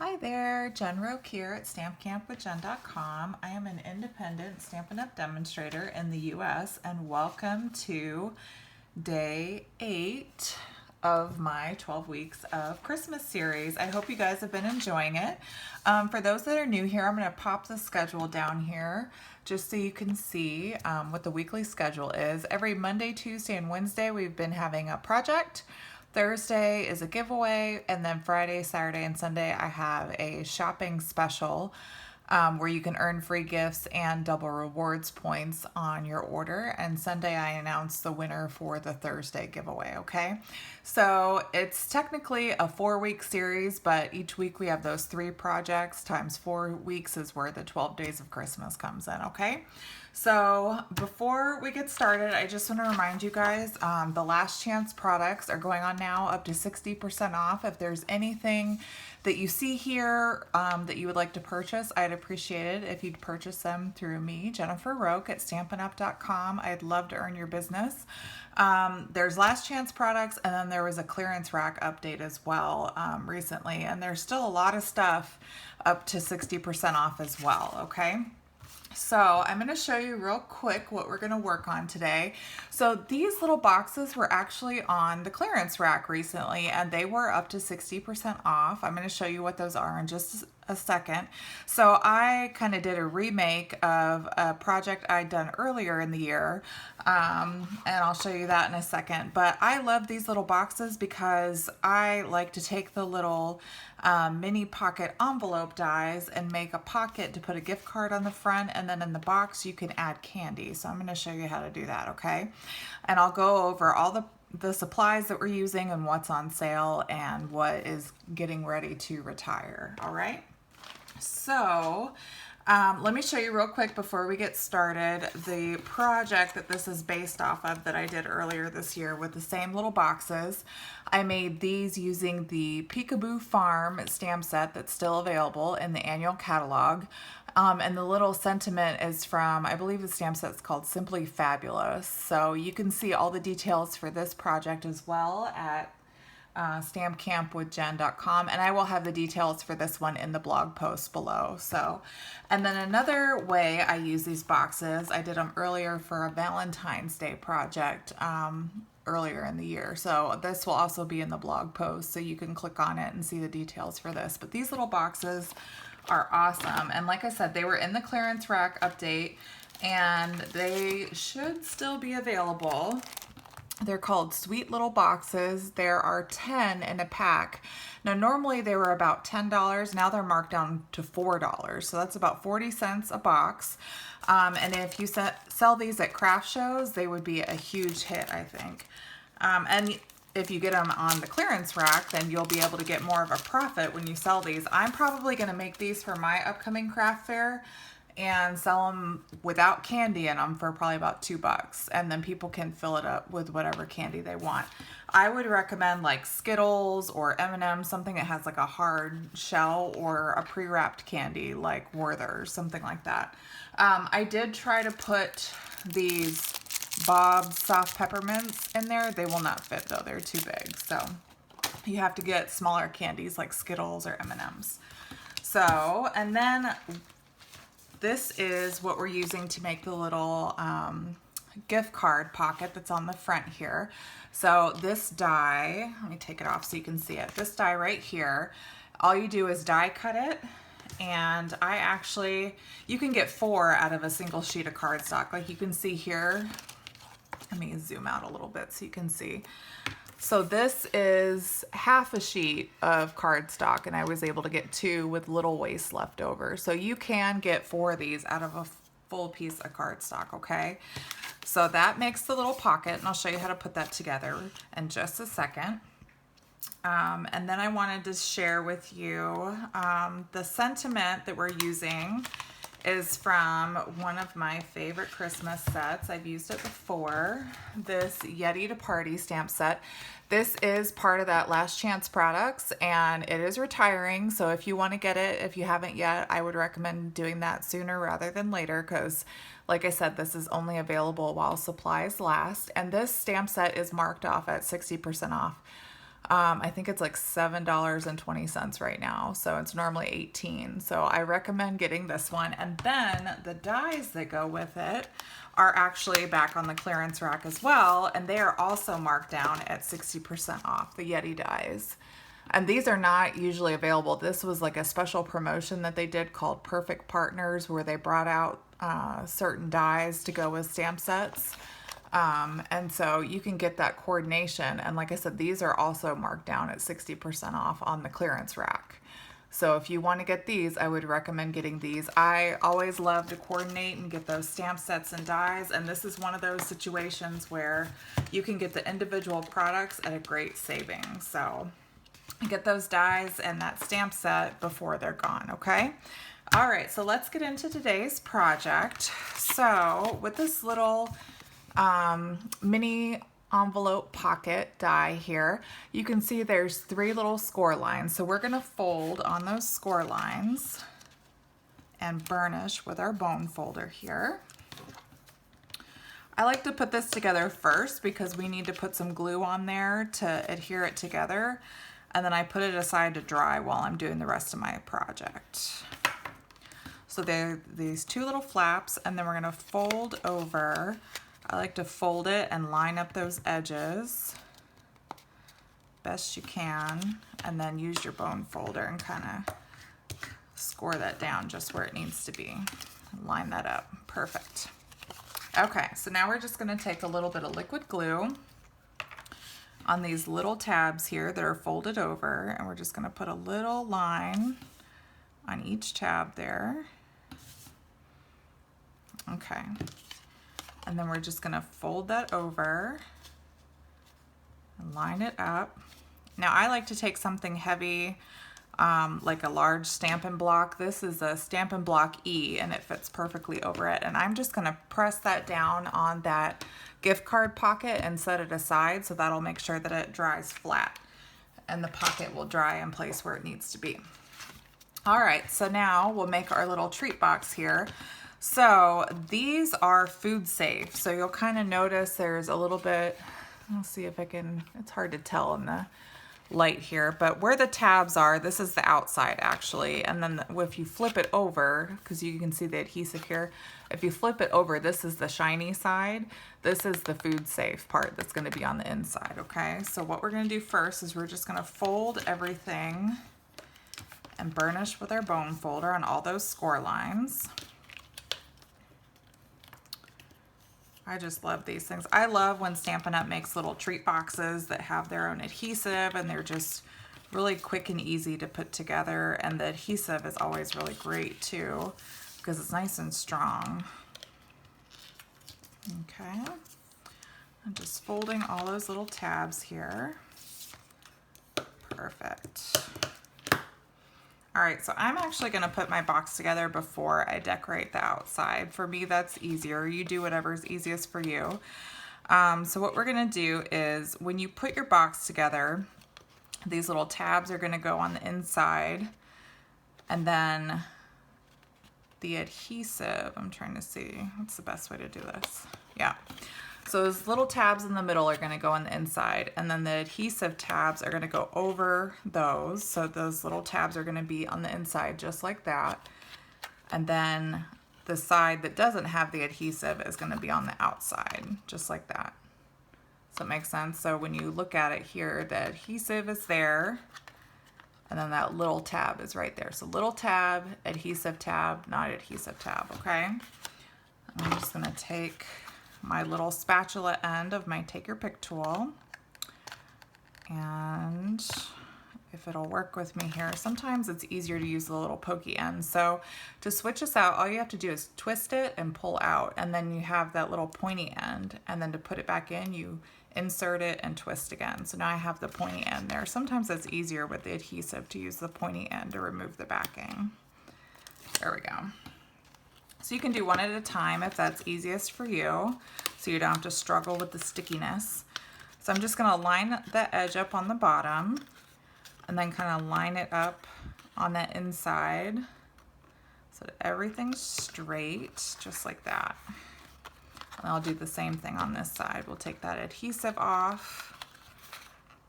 Hi there, Jen Roque here at stampcampwithjen.com. I am an independent Stampin' Up! Demonstrator in the US, and welcome to day 8 of my 12 weeks of Christmas series. I hope you guys have been enjoying it. For those that are new here, I'm going to pop the schedule down here just so you can see what the weekly schedule is. Every Monday, Tuesday, and Wednesday we've been having a project. Thursday is a giveaway, and then Friday, Saturday, and Sunday I have a shopping special where you can earn free gifts and double rewards points on your order. And Sunday I announce the winner for the Thursday giveaway, okay? So it's technically a 4-week series, but each week we have those 3 projects times 4 weeks is where the 12 days of Christmas comes in, okay? So before we get started, I just want to remind you guys, the last chance products are going on now up to 60% off. If there's anything that you see here that you would like to purchase, I'd appreciate it if you'd purchase them through me, Jennifer Roque at stampinup.com. I'd love to earn your business. There's last chance products, and then there was a clearance rack update as well recently, and there's still a lot of stuff up to 60% off as well, okay? So I'm going to show you real quick what we're going to work on today. So these little boxes were actually on the clearance rack recently, and they were up to 60% off. I'm going to show you what those are in just a second. So I kind of did a remake of a project I'd done earlier in the year, and I'll show you that in a second. But I love these little boxes because I like to take the little mini pocket envelope dies and make a pocket to put a gift card on the front, and then in the box you can add candy. So I'm going to show you how to do that, okay? And I'll go over all the supplies that we're using and what's on sale and what is getting ready to retire, all right? So let me show you real quick before we get started the project that this is based off of that I did earlier this year with the same little boxes. I made these using the Peekaboo Farm stamp set that's still available in the annual catalog. And the little sentiment is from, I believe the stamp set's called Simply Fabulous. So you can see all the details for this project as well at stampcampwithjen.com, and I will have the details for this one in the blog post below. So, and then another way I use these boxes, I did them earlier for a Valentine's Day project earlier in the year. So this will also be in the blog post, so you can click on it and see the details for this. But these little boxes are awesome, and like I said, they were in the clearance rack update, and they should still be available. They're called Sweet Little Boxes. There are 10 in a pack. Now, normally they were about $10. Now they're marked down to $4. So that's about 40 cents a box. And if you sell these at craft shows, they would be a huge hit, I think. And if you get them on the clearance rack, then you'll be able to get more of a profit when you sell these. I'm probably going to make these for my upcoming craft fair and sell them without candy in them for probably about $2, and then people can fill it up with whatever candy they want. I would recommend like Skittles or M&M's, something that has like a hard shell, or a pre-wrapped candy like Werther's, something like that. I did try to put these Bob's soft peppermints in there. They will not fit though, they're too big. So you have to get smaller candies like Skittles or M&M's. So, and then this is what we're using to make the little gift card pocket that's on the front here. So this die, let me take it off so you can see it. This die right here, all you do is die cut it, and I actually, you can get 4 out of a single sheet of cardstock. Like you can see here, let me zoom out a little bit so you can see. So this is half a sheet of cardstock, and I was able to get 2 with little waste left over. So you can get 4 of these out of a full piece of cardstock, okay? So that makes the little pocket, and I'll show you how to put that together in just a second. And then I wanted to share with you the sentiment that we're using is from one of my favorite Christmas sets. I've used it before, this Yeti to Party stamp set. This is part of that last chance products, and it is retiring. So if you want to get it, if you haven't yet, I would recommend doing that sooner rather than later, because like I said, this is only available while supplies last. And this stamp set is marked off at 60% off. I think it's like $7.20 right now. So it's normally $18. So I recommend getting this one. And then the dies that go with it are actually back on the clearance rack as well. And they are also marked down at 60% off, the Yeti dies. And these are not usually available. This was like a special promotion that they did called Perfect Partners, where they brought out certain dies to go with stamp sets. And so you can get that coordination. And like I said, these are also marked down at 60% off on the clearance rack. So if you want to get these, I would recommend getting these. I always love to coordinate and get those stamp sets and dies. And this is one of those situations where you can get the individual products at a great savings. So get those dies and that stamp set before they're gone, okay? All right, so let's get into today's project. So with this little mini envelope pocket die here, you can see there's 3 little score lines. So we're gonna fold on those score lines and burnish with our bone folder here. I like to put this together first because we need to put some glue on there to adhere it together, and then I put it aside to dry while I'm doing the rest of my project. So there are these 2 little flaps, and then we're gonna fold over. I like to fold it and line up those edges best you can, and then use your bone folder and kind of score that down just where it needs to be. Line that up, perfect. Okay, so now we're just gonna take a little bit of liquid glue on these little tabs here that are folded over, and we're just gonna put a little line on each tab there. Okay. And then we're just gonna fold that over and line it up. Now I like to take something heavy, like a large Stampin' Block. This is a Stampin' Block E, and it fits perfectly over it. And I'm just gonna press that down on that gift card pocket and set it aside, so that'll make sure that it dries flat and the pocket will dry in place where it needs to be. All right, so now we'll make our little treat box here. So these are food safe. So you'll kind of notice there's a little bit, I'll see if I can, it's hard to tell in the light here, but where the tabs are, this is the outside actually. And then if you flip it over, because you can see the adhesive here, if you flip it over, this is the shiny side. This is the food safe part that's going to be on the inside, okay? So what we're going to do first is we're just going to fold everything and burnish with our bone folder on all those score lines. I just love these things. I love when Stampin' Up! Makes little treat boxes that have their own adhesive, and they're just really quick and easy to put together. And the adhesive is always really great too, because it's nice and strong. Okay, I'm just folding all those little tabs here. Perfect. All right, so I'm actually gonna put my box together before I decorate the outside. For me, that's easier. You do whatever's easiest for you. So what we're gonna do is when you put your box together, these little tabs are gonna go on the inside, and then the adhesive, I'm trying to see, what's the best way to do this? Yeah. So those little tabs in the middle are gonna go on the inside, and then the adhesive tabs are gonna go over those. So those little tabs are gonna be on the inside just like that. And then the side that doesn't have the adhesive is gonna be on the outside, just like that. Does that make sense? So when you look at it here, the adhesive is there, and then that little tab is right there. So little tab, not adhesive tab, okay? I'm just gonna take my little spatula end of my Take Your Pick tool, and if it'll work with me here, sometimes it's easier to use the little pokey end. So to switch this out, all you have to do is twist it and pull out, and then you have that little pointy end, and then to put it back in, you insert it and twist again. So now I have the pointy end there. Sometimes it's easier with the adhesive to use the pointy end to remove the backing. There we go. So you can do one at a time if that's easiest for you, so you don't have to struggle with the stickiness. So I'm just gonna line the edge up on the bottom and then kind of line it up on the inside so that everything's straight, just like that. And I'll do the same thing on this side. We'll take that adhesive off,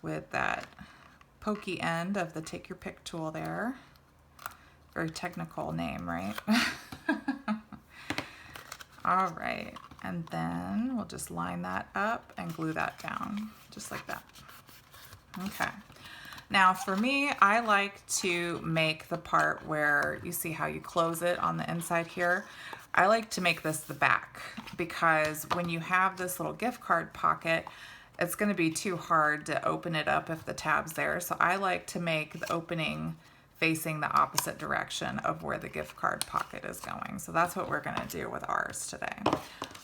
with that pokey end of the take your pick tool there. Very technical name, right? All right, and then we'll just line that up and glue that down, just like that. Okay. Now for me, I like to make the part where you see how you close it on the inside here. I like to make this the back, because when you have this little gift card pocket, it's going to be too hard to open it up if the tab's there. So I like to make the opening facing the opposite direction of where the gift card pocket is going. So that's what we're going to do with ours today.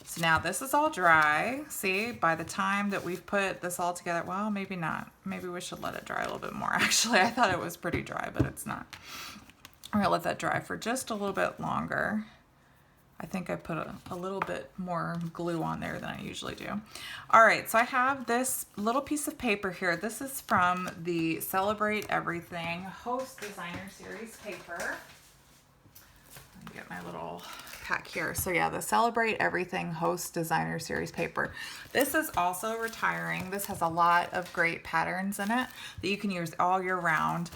So now this is all dry. See, by the time that we've put this all together, well, maybe not. Maybe we should let it dry a little bit more. Actually, I thought it was pretty dry, but it's not. I'm gonna let that dry for just a little bit longer. I think I put a little bit more glue on there than I usually do. All right, so I have this little piece of paper here. This is from the Celebrate Everything Host Designer Series paper. Let me get my little pack here. So yeah, the Celebrate Everything Host Designer Series paper. This is also retiring. This has a lot of great patterns in it that you can use all year round.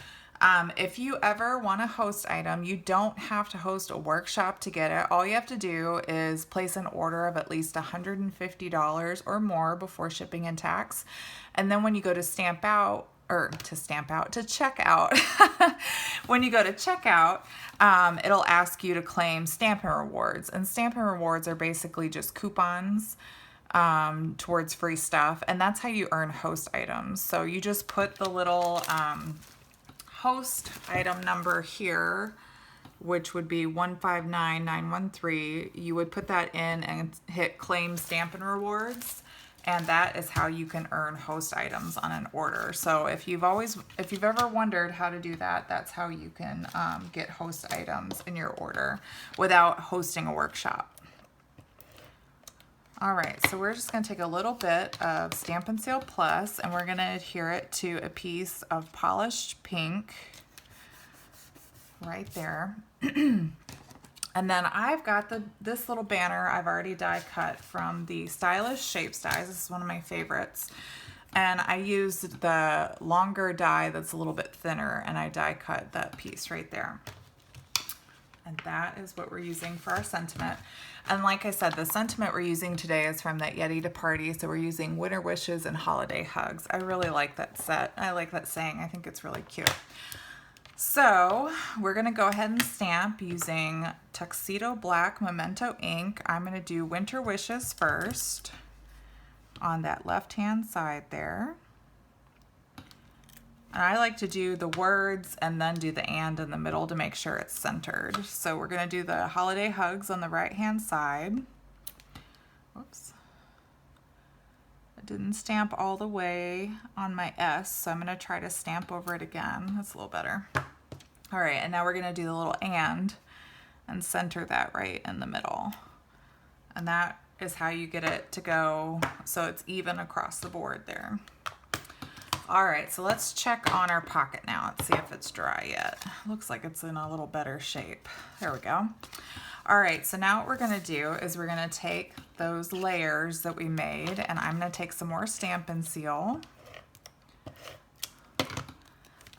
If you ever want a host item, you don't have to host a workshop to get it. All you have to do is place an order of at least $150 or more before shipping and tax. And then when you go to check out, when you go to checkout, it'll ask you to claim Stampin' Rewards. And Stampin' Rewards are basically just coupons towards free stuff. And that's how you earn host items. So you just put the little host item number here, which would be 159913. You would put that in and hit claim Stampin' Rewards, and that is how you can earn host items on an order. So if you've ever wondered how to do that, that's how you can get host items in your order without hosting a workshop. All right, so we're just gonna take a little bit of Stampin' Seal Plus and we're gonna adhere it to a piece of polished pink right there. And then I've got this little banner I've already die cut from the Stylish Shapes dies. This is one of my favorites. And I used the longer die that's a little bit thinner, and I die cut that piece right there. And that is what we're using for our sentiment. And like I said, the sentiment we're using today is from that Yeti to Party. So we're using winter wishes and holiday hugs. I really like that set. I like that saying. I think it's really cute. So we're going to go ahead and stamp using Tuxedo Black Memento ink. I'm going to do winter wishes first on that left-hand side there. And I like to do the words and then do the and in the middle to make sure it's centered. So we're gonna do the holiday hugs on the right-hand side. Whoops. I didn't stamp all the way on my S, so I'm gonna try to stamp over it again. That's a little better. All right, and now we're gonna do the little and center that right in the middle. And that is how you get it to go so it's even across the board there. All right, so let's check on our pocket now. Let's see if it's dry yet. Looks like it's in a little better shape. There we go. All right, so now what we're gonna do is we're gonna take those layers that we made, and I'm gonna take some more Stampin' Seal, and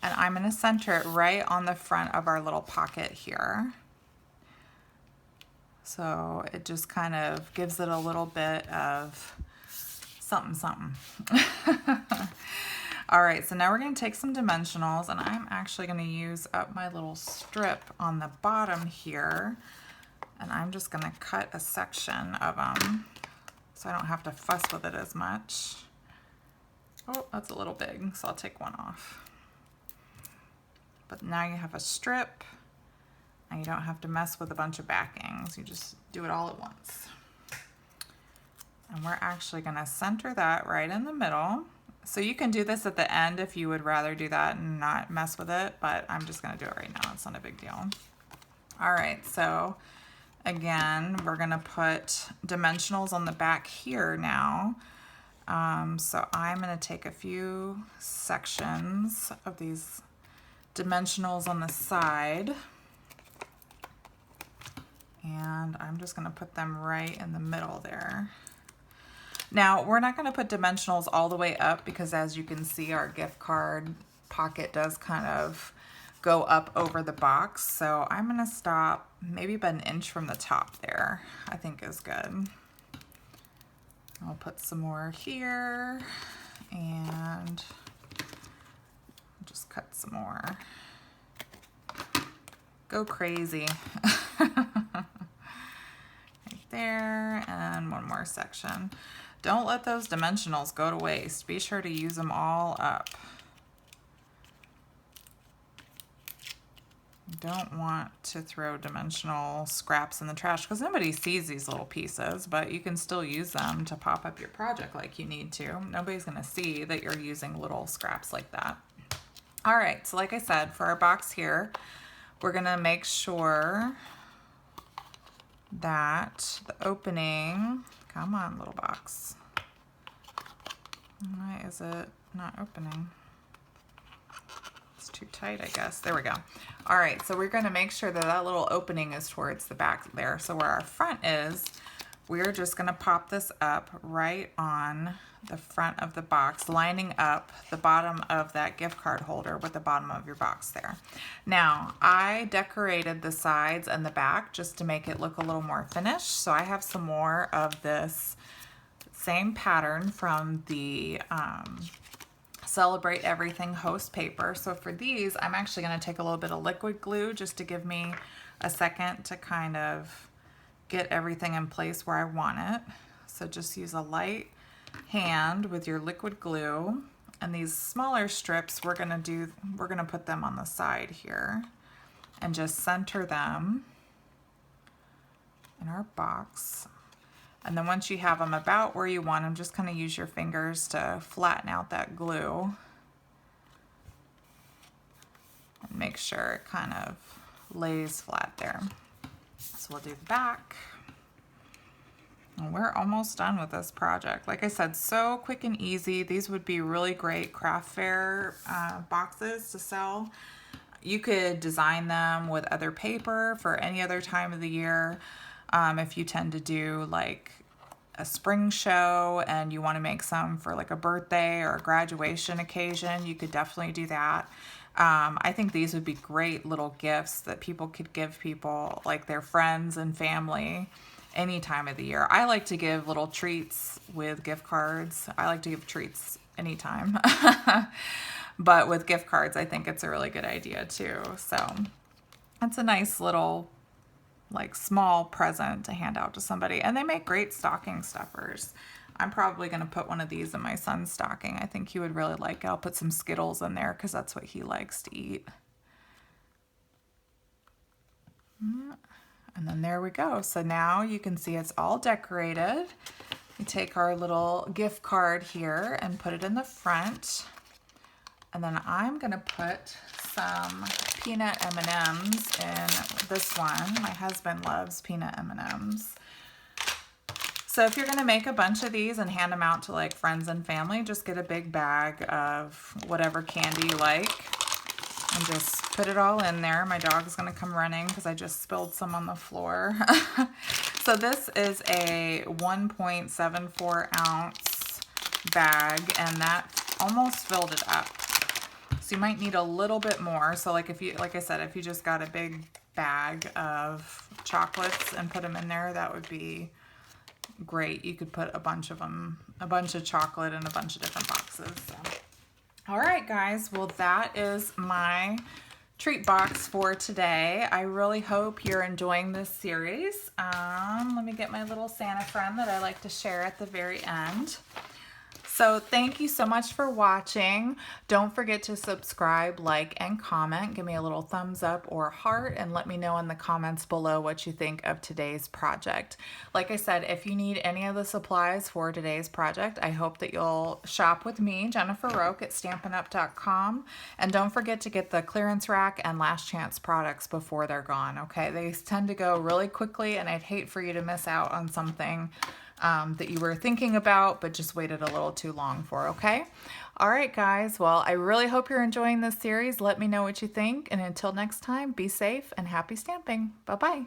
I'm gonna center it right on the front of our little pocket here. So it just kind of gives it a little bit of something, something. All right, so now we're gonna take some dimensionals, and I'm actually gonna use up my little strip on the bottom here, and I'm just gonna cut a section of them so I don't have to fuss with it as much. Oh, that's a little big, so I'll take one off. But now you have a strip, and you don't have to mess with a bunch of backings. You just do it all at once. And we're actually gonna center that right in the middle. So you can do this at the end if you would rather do that and not mess with it, but I'm just gonna do it right now. It's not a big deal. All right, so again, we're gonna put dimensionals on the back here now. So I'm gonna take a few sections of these dimensionals on the side, and I'm just gonna put them right in the middle there. Now, we're not going to put dimensionals all the way up because as you can see, our gift card pocket does kind of go up over the box. So I'm going to stop maybe about 1 inch from the top there, I think is good. I'll put some more here and just cut some more. Go crazy. Right there, and one more section. Don't let those dimensionals go to waste. Be sure to use them all up. You don't want to throw dimensional scraps in the trash because nobody sees these little pieces, but you can still use them to pop up your project like you need to. Nobody's going to see that you're using little scraps like that. All right, so like I said, for our box here, we're going to make sure that the opening, come on little box, why is it not opening? It's too tight, I guess. There we go. All right, so we're going to make sure that that little opening is towards the back there. So where our front is, we're just going to pop this up right on the front of the box, lining up the bottom of that gift card holder with the bottom of your box there. Now, I decorated the sides and the back just to make it look a little more finished. So I have some more of this same pattern from the Celebrate Everything host paper. So for these, I'm actually going to take a little bit of liquid glue just to give me a second to kind of get everything in place where I want it. So just use a light hand with your liquid glue, and these smaller strips we're going to put them on the side here and just center them in our box. And then once you have them about where you want them, just kind of use your fingers to flatten out that glue and make sure it kind of lays flat there. So we'll do the back. And we're almost done with this project. Like I said, so quick and easy. These would be really great craft fair boxes to sell. You could design them with other paper for any other time of the year. If you tend to do like a spring show and you want to make some for like a birthday or a graduation occasion, you could definitely do that. I think these would be great little gifts that people could give people, like their friends and family, any time of the year. I like to give little treats with gift cards. I like to give treats anytime. But with gift cards, I think it's a really good idea too. So that's a nice little like small present to hand out to somebody. And they make great stocking stuffers. I'm probably going to put one of these in my son's stocking. I think he would really like it. I'll put some Skittles in there because that's what he likes to eat. And then there we go. So now you can see it's all decorated. We take our little gift card here and put it in the front. And then I'm going to put some peanut M&Ms in this one. My husband loves peanut M&Ms. So if you're going to make a bunch of these and hand them out to like friends and family, just get a big bag of whatever candy you like and just put it all in there. My dog's going to come running because I just spilled some on the floor. So this is a 1.74 ounce bag, and that almost filled it up. So you might need a little bit more. So like I said, if you just got a big bag of chocolates and put them in there, that would be great. You could put a bunch of them, a bunch of chocolate in a bunch of different boxes. So. All right, guys. Well, that is my treat box for today. I really hope you're enjoying this series. Let me get my little Santa friend that I like to share at the very end. So thank you so much for watching. Don't forget to subscribe, like, and comment. Give me a little thumbs up or heart and let me know in the comments below what you think of today's project. Like I said, if you need any of the supplies for today's project, I hope that you'll shop with me, Jennifer Roque at StampiNUp.com. And don't forget to get the clearance rack and last chance products before they're gone, okay? They tend to go really quickly and I'd hate for you to miss out on something that you were thinking about but just waited a little too long for, okay? All right, guys. Well, I really hope you're enjoying this series. Let me know what you think. And until next time, be safe and happy stamping. Bye-bye.